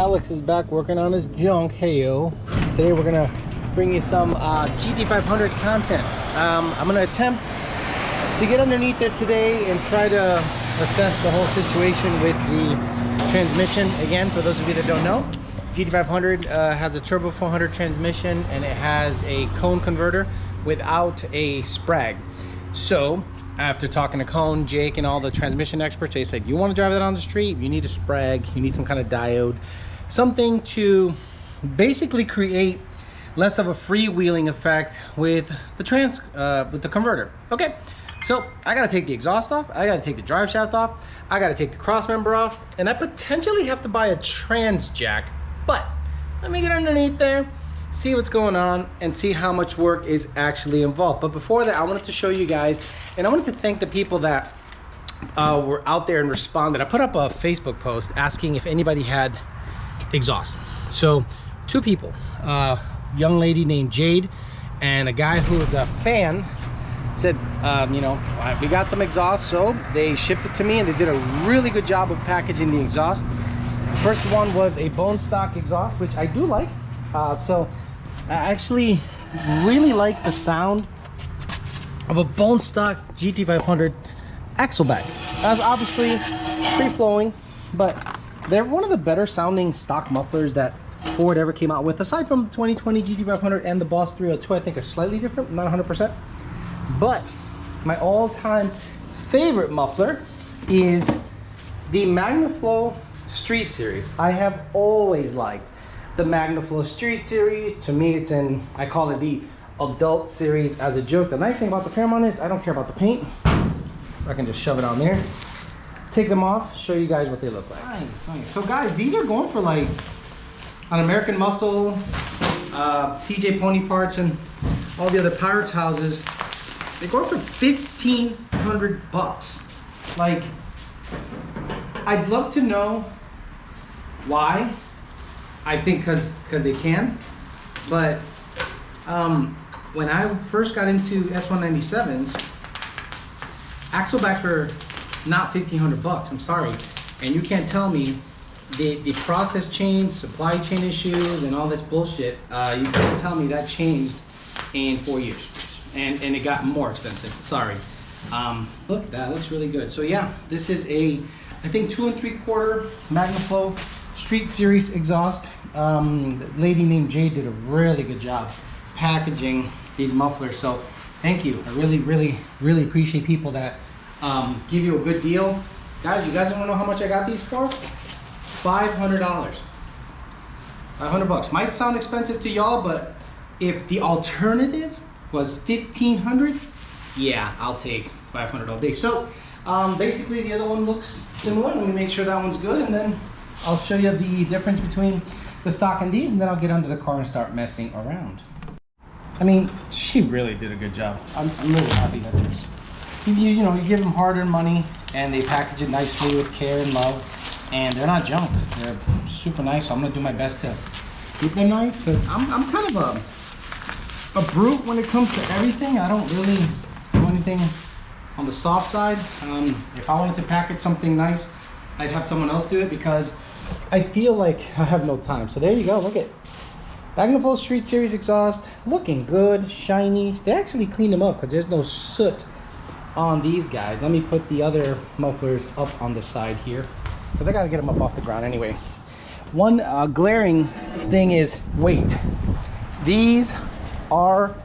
Alex is back working on his junk. Heyo. Today we're gonna bring you some GT500 content. I'm gonna attempt to get underneath there today and try to assess the whole situation with the transmission. Again, for those of you that don't know, GT500 has a turbo 400 transmission, and it has a Coan converter without a sprag. So after talking to Coan, Jake, and all the transmission experts, they said, you want to drive that on the street, you need a sprag, you need some kind of diode, something to basically create less of a freewheeling effect with the converter. Okay, so I got to take the exhaust off, I got to take the drive shaft off, I got to take the cross member off, and I potentially have to buy a trans jack. But let me get underneath there, see what's going on, and see how much work is actually involved. But before that, I wanted to show you guys, and I wanted to thank the people that were out there and responded. I put up a Facebook post asking if anybody had exhaust. So 2 people, young lady named Jade and a guy who was a fan, said, you know, we got some exhaust. So they shipped it to me, and they did a really good job of packaging the exhaust. The first one was a bone stock exhaust, which I do like. So I actually really like the sound of a bone stock GT500 axle back. Obviously free flowing, but they're one of the better sounding stock mufflers that Ford ever came out with, aside from 2020 GT500 and the Boss 302. I think are slightly different, not 100%. But my all-time favorite muffler is the MagnaFlow Street Series. I have always liked the MagnaFlow Street Series. To me, it's in, I call it the adult series as a joke. The nice thing about the Fairmont is I don't care about the paint. I can just shove it on there, take them off, show you guys what they look like. Nice, nice. So guys, these are going for like on American Muscle, CJ Pony Parts, and all the other Pirates houses. They're going for $1,500. Like, I'd love to know why. I think because they can, but when I first got into S197s, axle backs were not $1,500. I'm sorry, and you can't tell me the process change, supply chain issues, and all this bullshit. You can't tell me that changed in 4 years, and it got more expensive. Sorry. Look, that looks really good. So yeah, this is a, I think 2 3/4 MagnaFlow Street Series exhaust. The lady named Jade did a really good job packaging these mufflers, so thank you. I really appreciate people that give you a good deal. Guys, you guys want to know how much I got these for? $500. $500. Might sound expensive to y'all, but if the alternative was $1,500, yeah, I'll take $500 all day. So basically the other one looks similar. Let me make sure that one's good, and then I'll show you the difference between the stock and these, and then I'll get under the car and start messing around. I mean, she really did a good job. I'm really happy that there's, you know, you give them hard-earned money, and they package it nicely with care and love, and they're not junk. They're super nice, so I'm gonna do my best to keep them nice, because I'm kind of a brute when it comes to everything. I don't really do anything on the soft side. If I wanted to package something nice, I'd have someone else do it, because I feel like I have no time. So there you go, look at MagnaFlow Street Series exhaust, looking good, shiny. They actually cleaned them up because there's no soot on these guys. Let me put the other mufflers up on the side here, because I got to get them up off the ground anyway. One glaring thing is weight. These are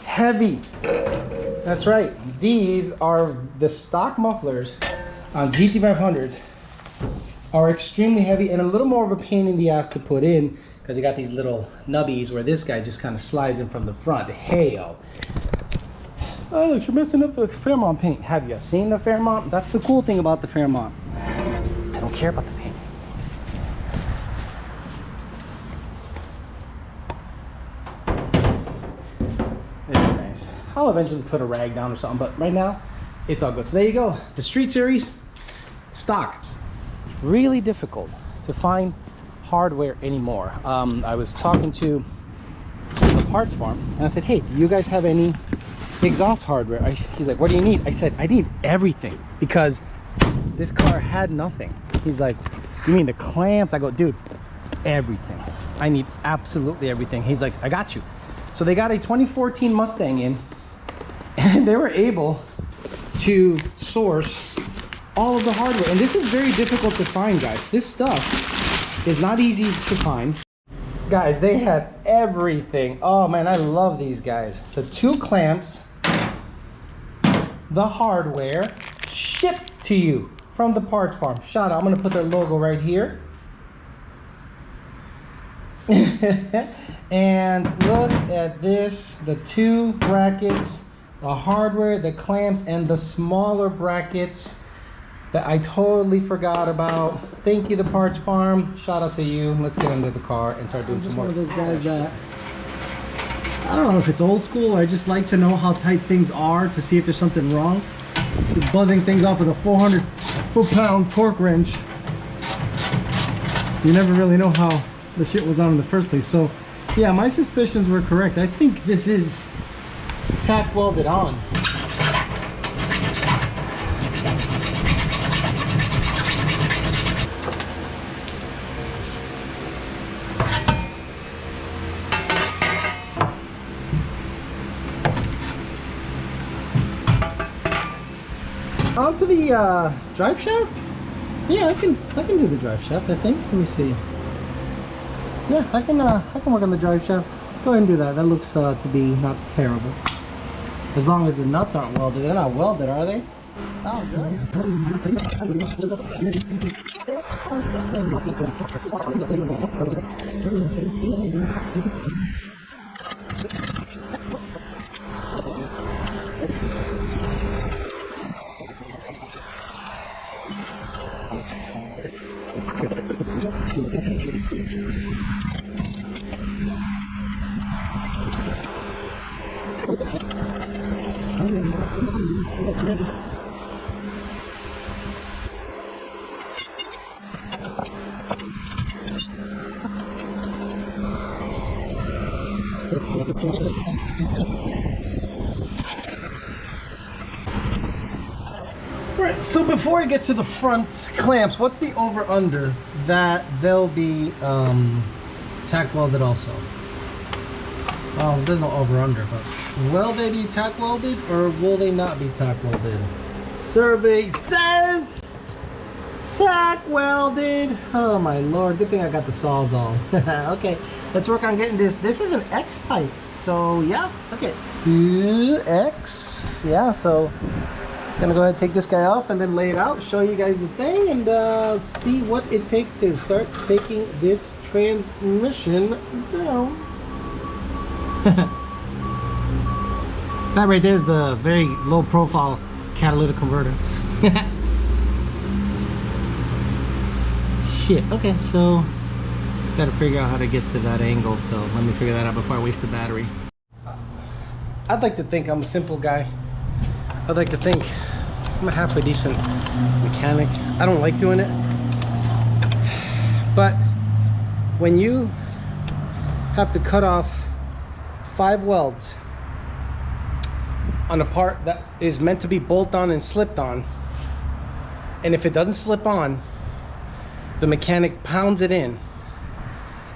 heavy. That's right, these are the stock mufflers on GT500s. Are extremely heavy and a little more of a pain in the ass to put in, because you got these little nubbies where this guy just kind of slides in from the front. Hey, yo. Oh, look, you're messing up the Fairmont paint. Have you seen the Fairmont? That's the cool thing about the Fairmont. I don't care about the paint. Very nice. I'll eventually put a rag down or something, but right now, it's all good. So there you go. The Street Series stock. Really difficult to find hardware anymore. I was talking to the parts farm, and I said, hey, do you guys have any exhaust hardware? He's like, what do you need? I said, I need everything, because this car had nothing. He's like, you mean the clamps? I go, dude, everything. I need absolutely everything. He's like, I got you. So they got a 2014 Mustang in, and they were able to source all of the hardware. And this is very difficult to find, guys. This stuff is not easy to find. Guys, they had everything. Oh man, I love these guys. The 2 clamps, the hardware, shipped to you from the parts farm. Shout out. I'm gonna put their logo right here. And look at this, the 2 brackets, the hardware, the clamps, and the smaller brackets that I totally forgot about. Thank you, the parts farm. Shout out to you. Let's get under the car and start doing some more. I'm just one of those guys that, I don't know if it's old school, I just like to know how tight things are to see if there's something wrong. Just buzzing things off with a 400 foot-pound torque wrench. You never really know how the shit was on in the first place. So yeah, my suspicions were correct. I think this is tack welded on. Onto the drive shaft. Yeah, I can do the drive shaft, I think. Let me see. Yeah, I can work on the drive shaft. Let's go ahead and do that. That looks to be not terrible. As long as the nuts aren't welded. They're not welded, are they? Oh, good. Right, so before I get to the front clamps, what's the over-under that they'll be tack welded also? Well, there's no over-under, but will they be tack welded or will they not be tack welded? Survey says tack welded. Oh my lord, good thing I got the Sawzall. Okay, let's work on getting this. This is an X pipe, so yeah, okay. X, yeah, so gonna go ahead and take this guy off and then lay it out, show you guys the thing, and see what it takes to start taking this transmission down. That right there is the very low profile catalytic converter. Shit, okay, so gotta figure out how to get to that angle, so let me figure that out before I waste the battery. I'd like to think I'm a simple guy. I'd like to think I'm a halfway decent mechanic. I don't like doing it, but when you have to cut off 5 welds on a part that is meant to be bolt on and slipped on, and if it doesn't slip on, the mechanic pounds it in,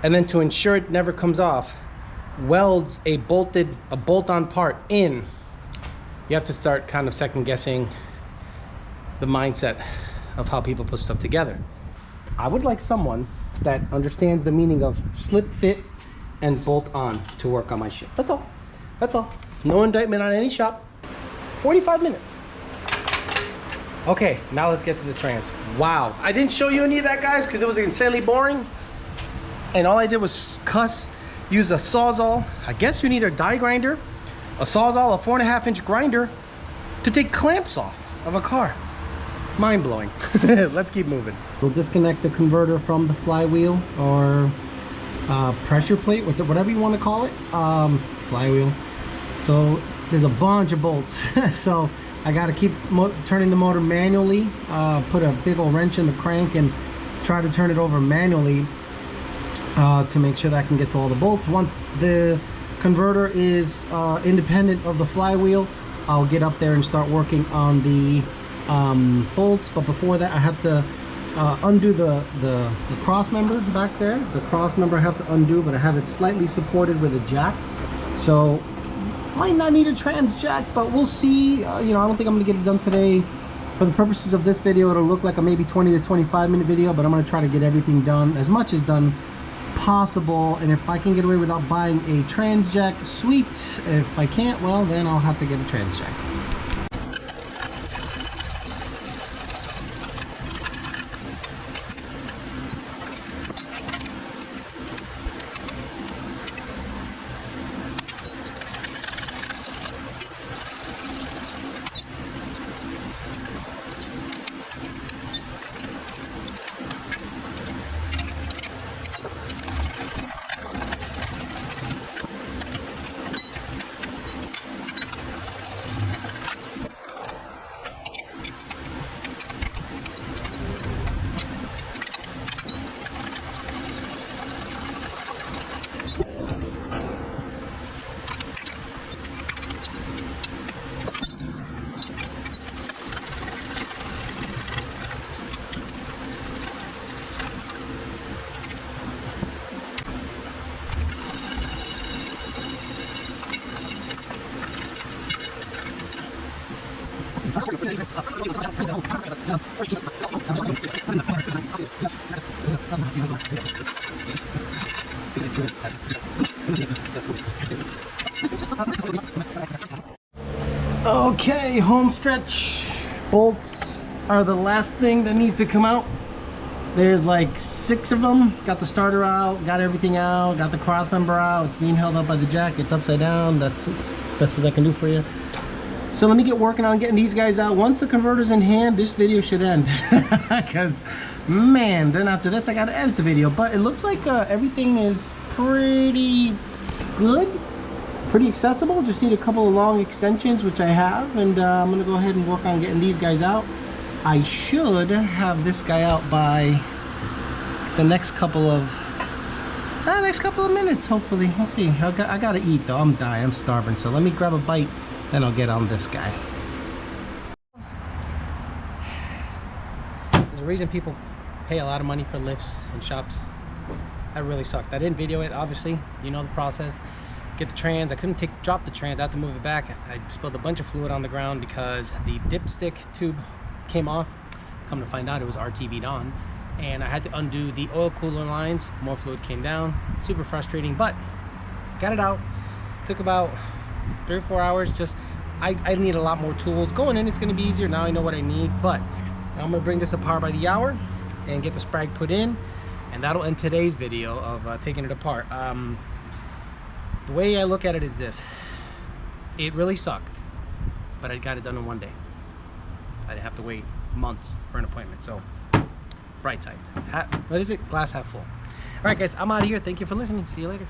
and then to ensure it never comes off, welds a bolt-on part in, you have to start kind of second guessing the mindset of how people put stuff together. I would like someone that understands the meaning of slip, fit, and bolt on to work on my ship. That's all. That's all. No indictment on any shop. 45 minutes. Okay, now let's get to the trans. Wow, I didn't show you any of that, guys, because it was insanely boring. And all I did was use a Sawzall. I guess you need a die grinder, a Sawzall, a 4.5-inch grinder to take clamps off of a car. Mind-blowing. Let's keep moving. We'll disconnect the converter from the flywheel or pressure plate, whatever you want to call it. Flywheel. So there's a bunch of bolts. So I got to keep turning the motor manually, put a big old wrench in the crank and try to turn it over manually to make sure that I can get to all the bolts. Once the converter is independent of the flywheel, I'll get up there and start working on the bolts. But before that, I have to undo the cross member back there. The cross member I have to undo, but I have it slightly supported with a jack. So might not need a trans jack, but we'll see. You know, I don't think I'm gonna get it done today. For the purposes of this video, it'll look like a maybe 20 to 25 minute video, but I'm gonna try to get everything done, as much as done possible. And if I can get away without buying a trans jack, sweet. If I can't, well, then I'll have to get a trans jack. Okay, home stretch. Bolts are the last thing that need to come out. There's like 6 of them. Got the starter out, got everything out, got the cross member out. It's being held up by the jack. It's upside down. That's as best as I can do for you. So let me get working on getting these guys out. Once the converter's in hand, this video should end. Because, man, then after this I gotta edit the video. But it looks like everything is pretty good. Pretty accessible. Just need a couple of long extensions, which I have. And I'm gonna go ahead and work on getting these guys out. I should have this guy out by the next couple of minutes, hopefully. We'll see. I gotta eat though. I'm dying. I'm starving. So let me grab a bite, then I'll get on this guy. There's a reason people pay a lot of money for lifts in shops. That really sucked. I didn't video it, obviously. You know the process. Get the trans. I couldn't drop the trans. I had to move it back. I spilled a bunch of fluid on the ground because the dipstick tube came off. Come to find out, it was RTV'd on, and I had to undo the oil cooler lines. More fluid came down. Super frustrating, but got it out. Took about 3 or 4 hours. Just I need a lot more tools. Going in, it's going to be easier. Now I know what I need, but I'm going to bring this apart by the hour and get the sprag put in, and that'll end today's video of taking it apart. The way I look at it is this: it really sucked, but I got it done in one day. I didn't have to wait months for an appointment. So, bright side. What is it? Glass half full. All right, guys, I'm out of here. Thank you for listening. See you later.